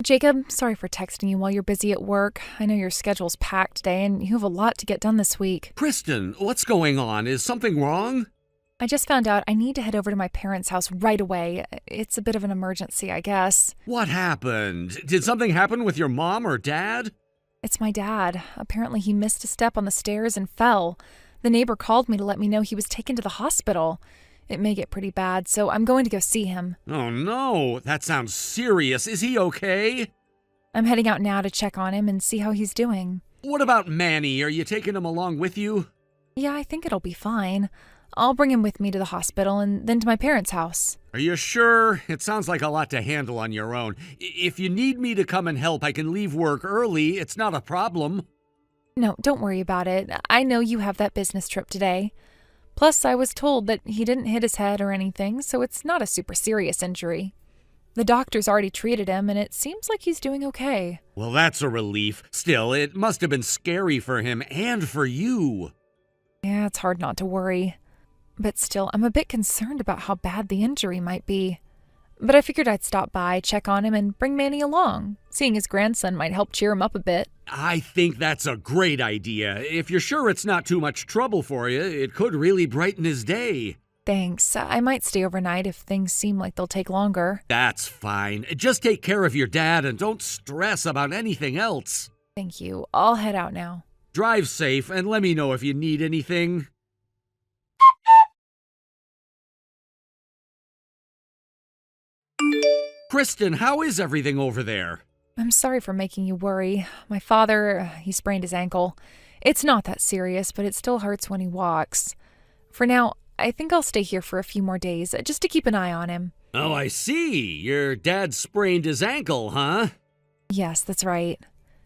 Jacob, sorry for texting you while you're busy at work. I know your schedule's packed today and you have a lot to get done this week. Kristen, what's going on? Is something wrong? I just found out I need to head over to my parents' house right away. It's a bit of an emergency, I guess. What happened? Did something happen with your mom or dad? It's my dad. Apparently he missed a step on the stairs and fell. The neighbor called me to let me know he was taken to the hospital. It may get pretty bad, so I'm going to go see him. Oh no, that sounds serious. Is he okay? I'm heading out now to check on him and see how he's doing. What about Manny? Are you taking him along with you? Yeah, I think it'll be fine. I'll bring him with me to the hospital and then to my parents' house. Are you sure? It sounds like a lot to handle on your own. If you need me to come and help, I can leave work early. It's not a problem. No, don't worry about it. I know you have that business trip today. Plus, I was told that he didn't hit his head or anything, so it's not a super serious injury. The doctor's already treated him, and it seems like he's doing okay. Well, that's a relief. Still, it must have been scary for him and for you. Yeah, it's hard not to worry. But still, I'm a bit concerned about how bad the injury might be. But I figured I'd stop by, check on him, and bring Manny along. Seeing his grandson might help cheer him up a bit. I think that's a great idea. If you're sure it's not too much trouble for you, it could really brighten his day. Thanks. I might stay overnight if things seem like they'll take longer. That's fine. Just take care of your dad and don't stress about anything else. Thank you. I'll head out now. Drive safe and let me know if you need anything. Kristen, how is everything over there? I'm sorry for making you worry. My father, he sprained his ankle. It's not that serious, but it still hurts when he walks. For now, I think I'll stay here for a few more days, just to keep an eye on him. Oh, I see. Your dad sprained his ankle, huh? Yes, that's right.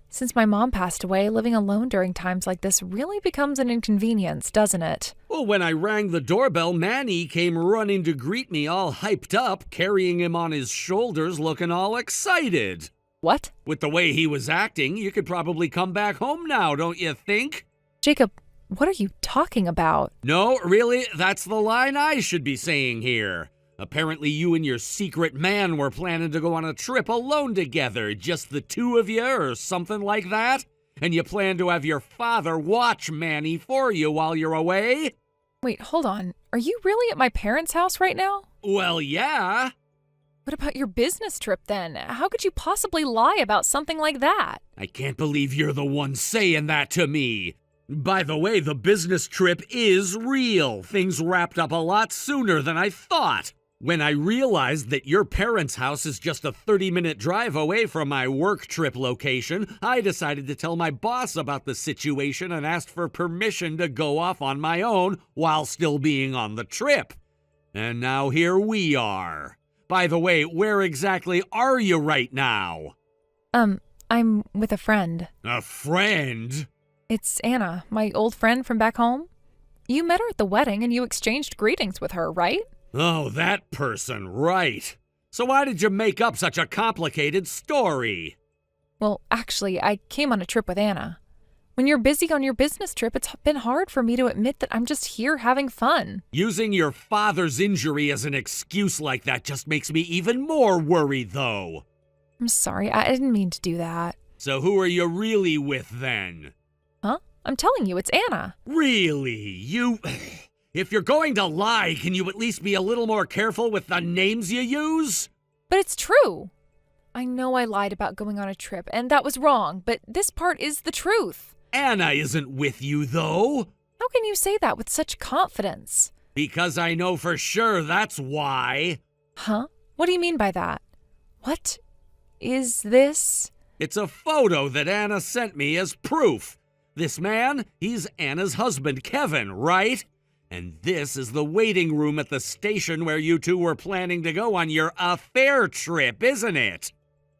Since my mom passed away, living alone during times like this really becomes an inconvenience, doesn't it? Well, when I rang the doorbell, Manny came running to greet me all hyped up, carrying him on his shoulders, looking all excited. What? With the way he was acting, you could probably come back home now, don't you think? Jacob, what are you talking about? No, really, that's the line I should be saying here. Apparently you and your secret man were planning to go on a trip alone together, just the two of you or something like that? And you plan to have your father watch Manny for you while you're away? Wait, hold on. Are you really at my parents' house right now? Well, yeah. What about your business trip then? How could you possibly lie about something like that? I can't believe you're the one saying that to me. By the way, the business trip is real. Things wrapped up a lot sooner than I thought. When I realized that your parents' house is just a 30-minute drive away from my work trip location, I decided to tell my boss about the situation and asked for permission to go off on my own while still being on the trip. And now here we are. By the way, where exactly are you right now? I'm with a friend. A friend? It's Anna, my old friend from back home. You met her at the wedding and you exchanged greetings with her, right? Oh, that person, right. So why did you make up such a complicated story? Well, actually, I came on a trip with Anna. When you're busy on your business trip, it's been hard for me to admit that I'm just here having fun. Using your father's injury as an excuse like that just makes me even more worried, though. I'm sorry, I didn't mean to do that. So who are you really with, then? Huh? I'm telling you, it's Anna. Really? You... If you're going to lie, can you at least be a little more careful with the names you use? But it's true. I know I lied about going on a trip, and that was wrong, but this part is the truth. Anna isn't with you, though. How can you say that with such confidence? Because I know for sure that's why. Huh? What do you mean by that? What is this? It's a photo that Anna sent me as proof. This man, he's Anna's husband, Kevin, right? And this is the waiting room at the station where you two were planning to go on your affair trip, isn't it?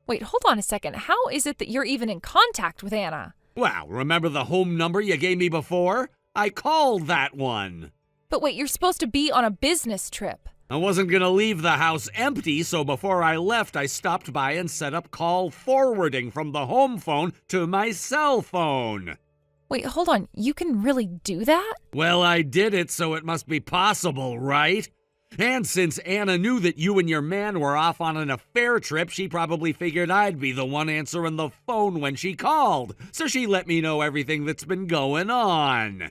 Wait, hold on a second. How is it that you're even in contact with Anna? Well, remember the home number you gave me before? I called that one. But wait, you're supposed to be on a business trip. I wasn't gonna leave the house empty, so before I left, I stopped by and set up call forwarding from the home phone to my cell phone. Wait, hold on. You can really do that? Well, I did it, so it must be possible, right? And since Anna knew that you and your man were off on an affair trip, she probably figured I'd be the one answering the phone when she called. So she let me know everything that's been going on.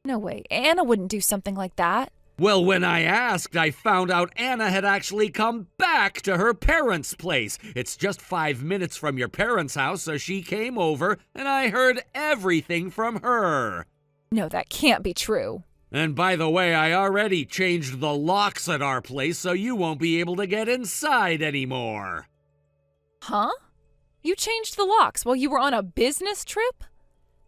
No way, Anna wouldn't do something like that. Well, when I asked, I found out Anna had actually come back to her parents' place. It's just 5 minutes from your parents' house, so she came over, and I heard everything from her. No, that can't be true. And by the way, I already changed the locks at our place, so you won't be able to get inside anymore. Huh? You changed the locks while you were on a business trip?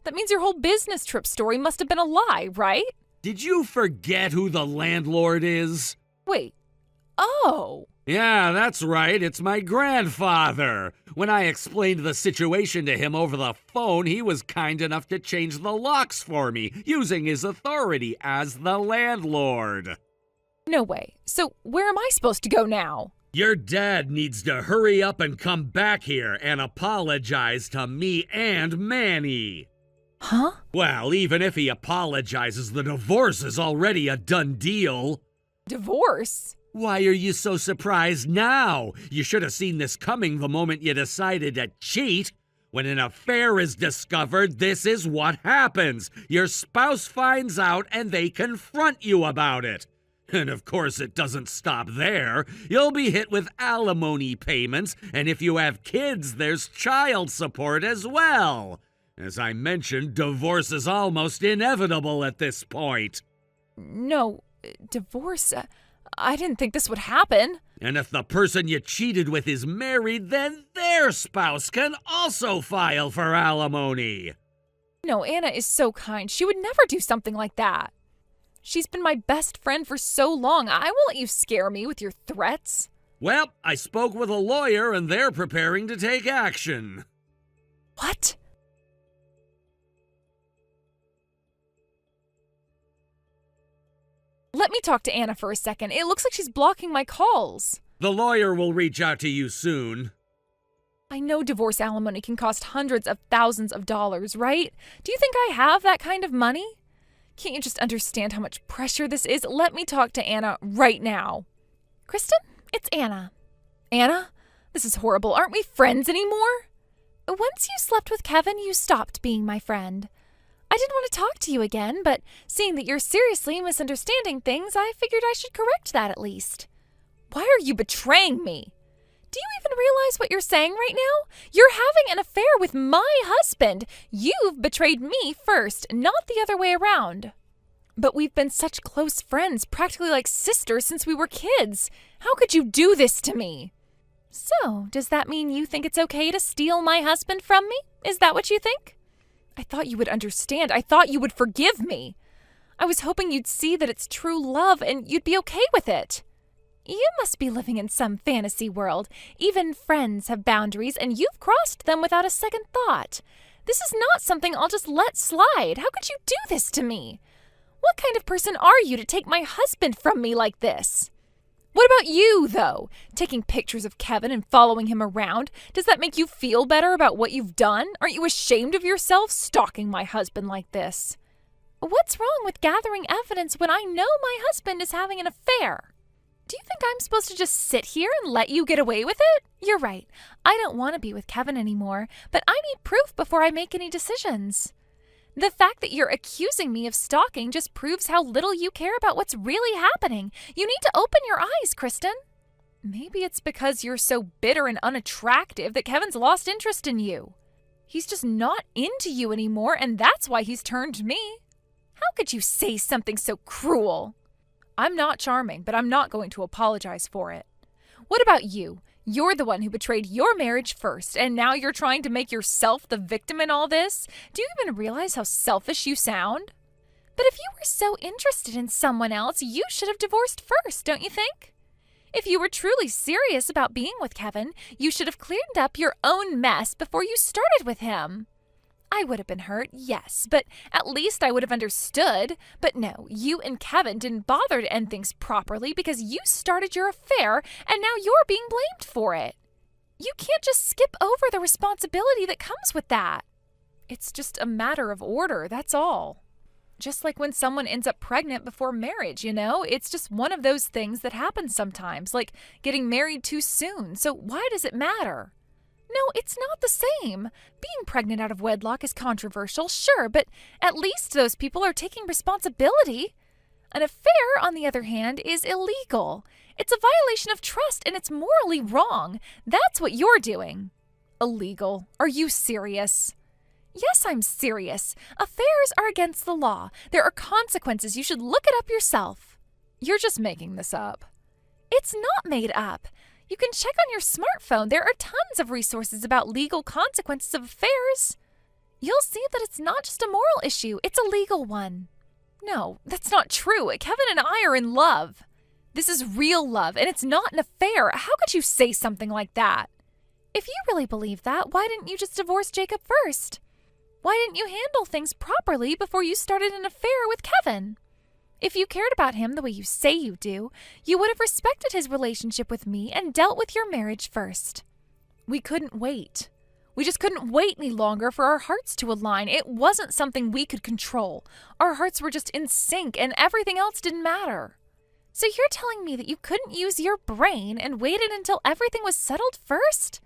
That means your whole business trip story must have been a lie, right? Did you forget who the landlord is? Wait. Oh. Yeah, that's right. It's my grandfather. When I explained the situation to him over the phone, he was kind enough to change the locks for me, using his authority as the landlord. No way. So where am I supposed to go now? Your dad needs to hurry up and come back here and apologize to me and Manny. Huh? Well, even if he apologizes, the divorce is already a done deal. Divorce? Why are you so surprised now? You should have seen this coming the moment you decided to cheat. When an affair is discovered, this is what happens. Your spouse finds out and they confront you about it. And of course, it doesn't stop there. You'll be hit with alimony payments, and if you have kids, there's child support as well. As I mentioned, divorce is almost inevitable at this point. No, divorce? I didn't think this would happen. And if the person you cheated with is married, then their spouse can also file for alimony. No, Anna is so kind. She would never do something like that. She's been my best friend for so long. I won't let you scare me with your threats. Well, I spoke with a lawyer and they're preparing to take action. What? Let me talk to Anna for a second. It looks like she's blocking my calls. The lawyer will reach out to you soon. I know divorce alimony can cost hundreds of thousands of dollars, right? Do you think I have that kind of money? Can't you just understand how much pressure this is? Let me talk to Anna right now. Kristen, it's Anna. Anna, this is horrible. Aren't we friends anymore? Once you slept with Kevin, you stopped being my friend. I didn't want to talk to you again, but seeing that you're seriously misunderstanding things, I figured I should correct that at least. Why are you betraying me? Do you even realize what you're saying right now? You're having an affair with my husband. You've betrayed me first, not the other way around. But we've been such close friends, practically like sisters since we were kids. How could you do this to me? So, does that mean you think it's okay to steal my husband from me? Is that what you think? I thought you would understand. I thought you would forgive me. I was hoping you'd see that it's true love and you'd be okay with it. You must be living in some fantasy world. Even friends have boundaries, and you've crossed them without a second thought. This is not something I'll just let slide. How could you do this to me? What kind of person are you to take my husband from me like this? What about you, though? Taking pictures of Kevin and following him around? Does that make you feel better about what you've done? Aren't you ashamed of yourself stalking my husband like this? What's wrong with gathering evidence when I know my husband is having an affair? Do you think I'm supposed to just sit here and let you get away with it? You're right. I don't want to be with Kevin anymore, but I need proof before I make any decisions. The fact that you're accusing me of stalking just proves how little you care about what's really happening. You need to open your eyes, Kristen. Maybe it's because you're so bitter and unattractive that Kevin's lost interest in you. He's just not into you anymore, and that's why he's turned to me. How could you say something so cruel? I'm not charming, but I'm not going to apologize for it. What about you? You're the one who betrayed your marriage first, and now you're trying to make yourself the victim in all this? Do you even realize how selfish you sound? But if you were so interested in someone else, you should have divorced first, don't you think? If you were truly serious about being with Kevin, you should have cleaned up your own mess before you started with him. I would have been hurt, yes, but at least I would have understood. But no, you and Kevin didn't bother to end things properly because you started your affair and now you're being blamed for it. You can't just skip over the responsibility that comes with that. It's just a matter of order, that's all. Just like when someone ends up pregnant before marriage, It's just one of those things that happens sometimes, like getting married too soon. So why does it matter? No, it's not the same. Being pregnant out of wedlock is controversial, sure, but at least those people are taking responsibility. An affair, on the other hand, is illegal. It's a violation of trust and it's morally wrong. That's what you're doing. Illegal? Are you serious? Yes, I'm serious. Affairs are against the law. There are consequences. You should look it up yourself. You're just making this up. It's not made up. You can check on your smartphone. There are tons of resources about legal consequences of affairs. You'll see that it's not just a moral issue, it's a legal one. No, that's not true. Kevin and I are in love. This is real love, and it's not an affair. How could you say something like that? If you really believe that, why didn't you just divorce Jacob first? Why didn't you handle things properly before you started an affair with Kevin? If you cared about him the way you say you do, you would have respected his relationship with me and dealt with your marriage first. We couldn't wait. We just couldn't wait any longer for our hearts to align. It wasn't something we could control. Our hearts were just in sync and everything else didn't matter. So you're telling me that you couldn't use your brain and waited until everything was settled first?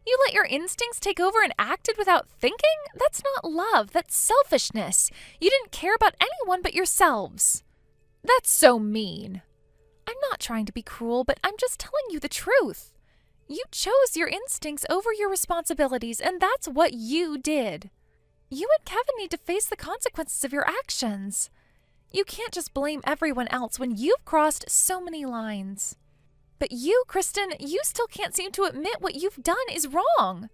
You let your instincts take over and acted without thinking? That's not love, that's selfishness. You didn't care about anyone but yourselves. That's so mean. I'm not trying to be cruel, but I'm just telling you the truth. You chose your instincts over your responsibilities, and that's what you did. You and Kevin need to face the consequences of your actions. You can't just blame everyone else when you've crossed so many lines. But you, Kristen, you still can't seem to admit what you've done is wrong.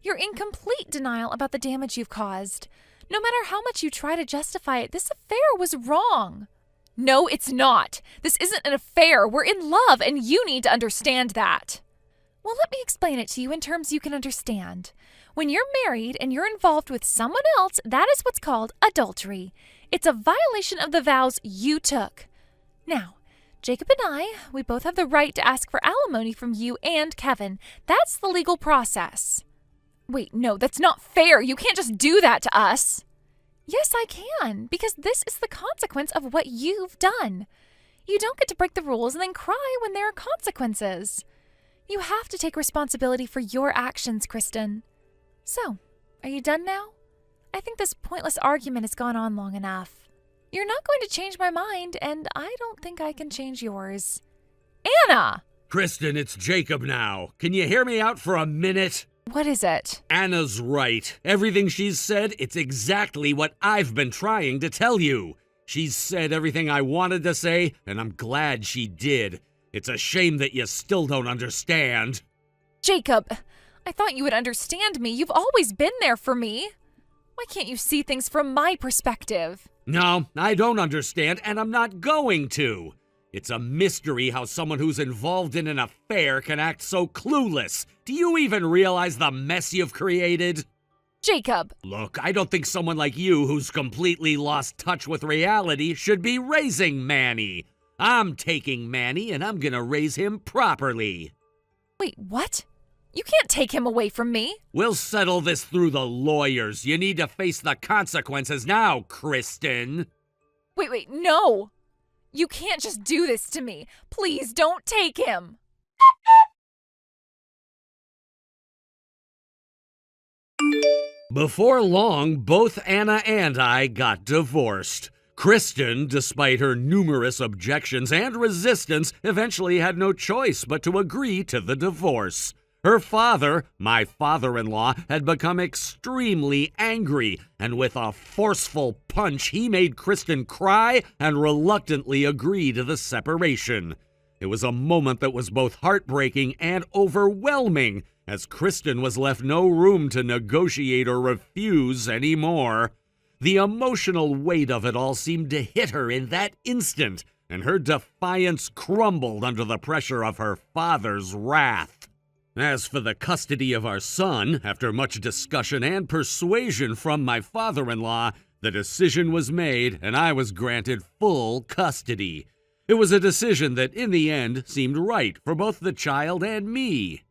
You're in complete denial about the damage you've caused. No matter how much you try to justify it, this affair was wrong. No, it's not. This isn't an affair. We're in love, and you need to understand that. Well, let me explain it to you in terms you can understand. When you're married and you're involved with someone else, that is what's called adultery. It's a violation of the vows you took. Now, Jacob and we both have the right to ask for alimony from you and Kevin. That's the legal process. Wait, no, that's not fair. You can't just do that to us. Yes, I can, because this is the consequence of what you've done. You don't get to break the rules and then cry when there are consequences. You have to take responsibility for your actions, Kristen. So, are you done now? I think this pointless argument has gone on long enough. You're not going to change my mind, and I don't think I can change yours. Anna! Kristen, it's Jacob now. Can you hear me out for a minute? What is it? Anna's right. Everything she's said, it's exactly what I've been trying to tell you. She's said everything I wanted to say, and I'm glad she did. It's a shame that you still don't understand. Jacob, I thought you would understand me. You've always been there for me. Why can't you see things from my perspective? No, I don't understand, and I'm not going to. It's a mystery how someone who's involved in an affair can act so clueless. Do you even realize the mess you've created? Jacob! Look, I don't think someone like you who's completely lost touch with reality should be raising Manny. I'm taking Manny and I'm gonna raise him properly. Wait, what? You can't take him away from me. We'll settle this through the lawyers. You need to face the consequences now, Kristen. Wait, no! You can't just do this to me. Please don't take him. Before long, both Anna and I got divorced. Kristen, despite her numerous objections and resistance, eventually had no choice but to agree to the divorce. Her father, my father-in-law, had become extremely angry, and with a forceful punch, he made Kristen cry and reluctantly agree to the separation. It was a moment that was both heartbreaking and overwhelming, as Kristen was left no room to negotiate or refuse anymore. The emotional weight of it all seemed to hit her in that instant, and her defiance crumbled under the pressure of her father's wrath. As for the custody of our son, after much discussion and persuasion from my father-in-law, the decision was made and I was granted full custody. It was a decision that, in the end, seemed right for both the child and me.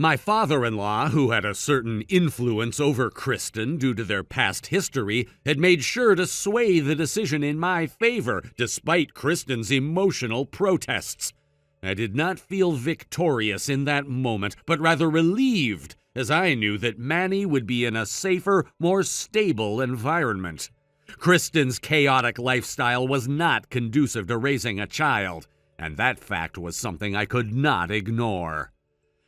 My father-in-law, who had a certain influence over Kristen due to their past history, had made sure to sway the decision in my favor, despite Kristen's emotional protests. I did not feel victorious in that moment, but rather relieved, as I knew that Manny would be in a safer, more stable environment. Kristen's chaotic lifestyle was not conducive to raising a child, and that fact was something I could not ignore.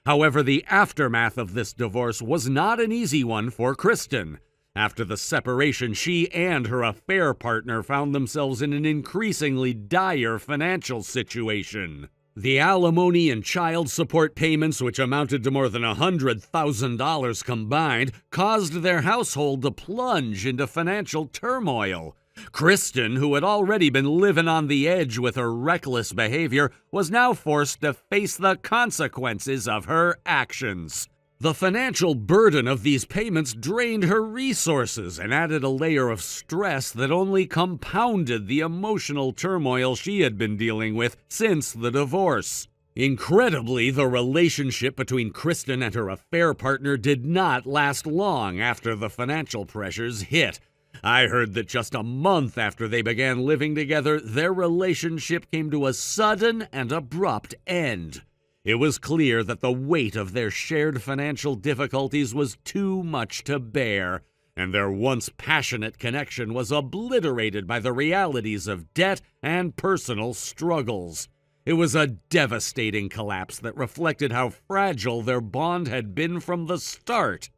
However, the aftermath of this divorce was not an easy one for Kristen. After the separation, she and her affair partner found themselves in an increasingly dire financial situation. The alimony and child support payments, which amounted to more than $100,000 combined, caused their household to plunge into financial turmoil. Kristen, who had already been living on the edge with her reckless behavior, was now forced to face the consequences of her actions. The financial burden of these payments drained her resources and added a layer of stress that only compounded the emotional turmoil she had been dealing with since the divorce. Incredibly, the relationship between Kristen and her affair partner did not last long after the financial pressures hit. I heard that just a month after they began living together, their relationship came to a sudden and abrupt end. It was clear that the weight of their shared financial difficulties was too much to bear, and their once passionate connection was obliterated by the realities of debt and personal struggles. It was a devastating collapse that reflected how fragile their bond had been from the start.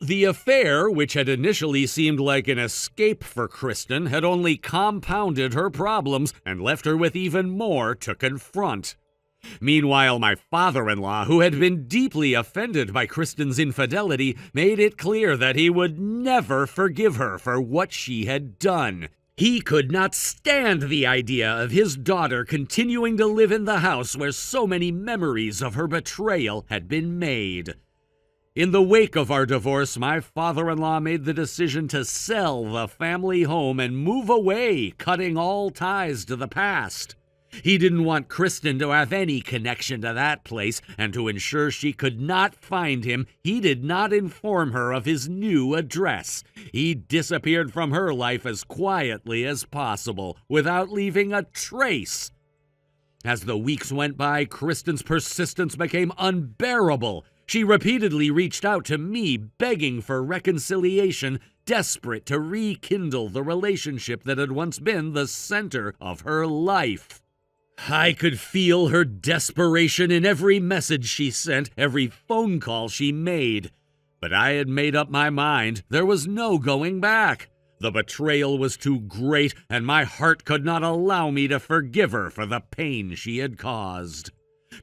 The affair, which had initially seemed like an escape for Kristen, had only compounded her problems and left her with even more to confront. Meanwhile, my father-in-law, who had been deeply offended by Kristen's infidelity, made it clear that he would never forgive her for what she had done. He could not stand the idea of his daughter continuing to live in the house where so many memories of her betrayal had been made. In the wake of our divorce, my father-in-law made the decision to sell the family home and move away, cutting all ties to the past. He didn't want Kristen to have any connection to that place, and to ensure she could not find him, he did not inform her of his new address. He disappeared from her life as quietly as possible, without leaving a trace. As the weeks went by, Kristen's persistence became unbearable. She repeatedly reached out to me, begging for reconciliation, desperate to rekindle the relationship that had once been the center of her life. I could feel her desperation in every message she sent, every phone call she made. But I had made up my mind. There was no going back. The betrayal was too great, and my heart could not allow me to forgive her for the pain she had caused.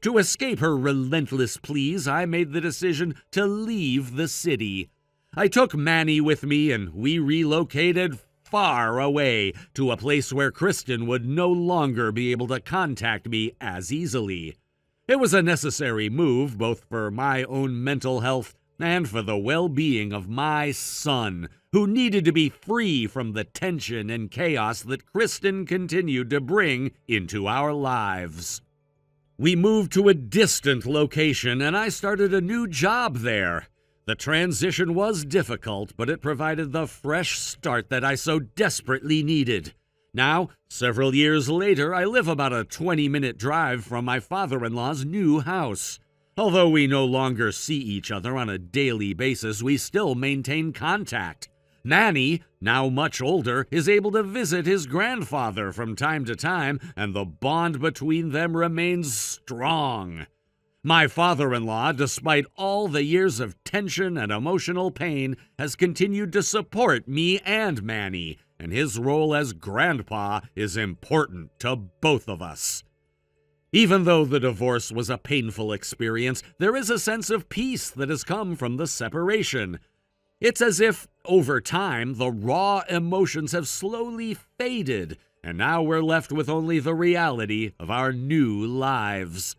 To escape her relentless pleas, I made the decision to leave the city. I took Manny with me, and we relocated far away to a place where Kristen would no longer be able to contact me as easily. It was a necessary move, both for my own mental health and for the well-being of my son, who needed to be free from the tension and chaos that Kristen continued to bring into our lives. We moved to a distant location, and I started a new job there. The transition was difficult, but it provided the fresh start that I so desperately needed. Now, several years later, I live about a 20-minute drive from my father-in-law's new house. Although we no longer see each other on a daily basis, we still maintain contact. Manny, now much older, is able to visit his grandfather from time to time, and the bond between them remains strong. My father-in-law, despite all the years of tension and emotional pain, has continued to support me and Manny, and his role as grandpa is important to both of us. Even though the divorce was a painful experience, there is a sense of peace that has come from the separation. It's as if, over time, the raw emotions have slowly faded, and now we're left with only the reality of our new lives.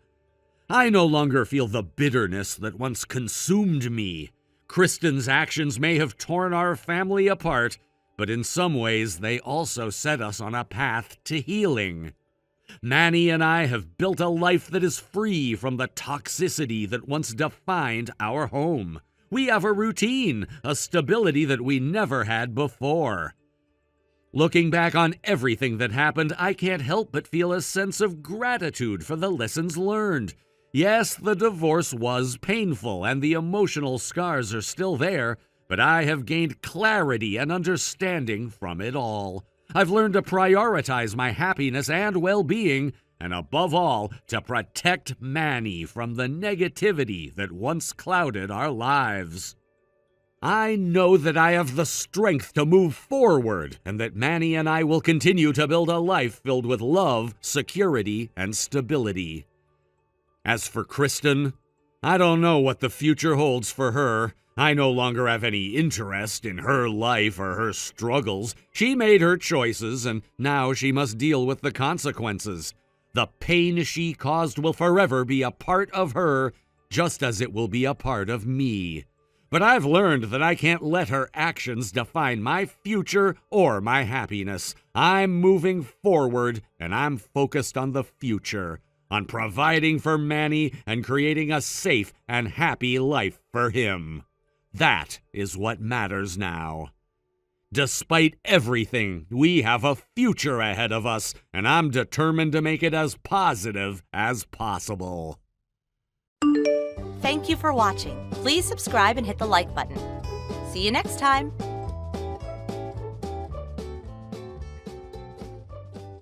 I no longer feel the bitterness that once consumed me. Kristen's actions may have torn our family apart, but in some ways they also set us on a path to healing. Manny and I have built a life that is free from the toxicity that once defined our home. We have a routine, a stability that we never had before. Looking back on everything that happened, I can't help but feel a sense of gratitude for the lessons learned. Yes, the divorce was painful and the emotional scars are still there, but I have gained clarity and understanding from it all. I've learned to prioritize my happiness and well-being, and above all, to protect Manny from the negativity that once clouded our lives. I know that I have the strength to move forward, and that Manny and I will continue to build a life filled with love, security, and stability. As for Kristen, I don't know what the future holds for her. I no longer have any interest in her life or her struggles. She made her choices, and now she must deal with the consequences. The pain she caused will forever be a part of her, just as it will be a part of me. But I've learned that I can't let her actions define my future or my happiness. I'm moving forward, and I'm focused on the future, on providing for Manny and creating a safe and happy life for him. That is what matters now. Despite everything, we have a future ahead of us, and I'm determined to make it as positive as possible. Thank you for watching. Please subscribe and hit the like button. See you next time.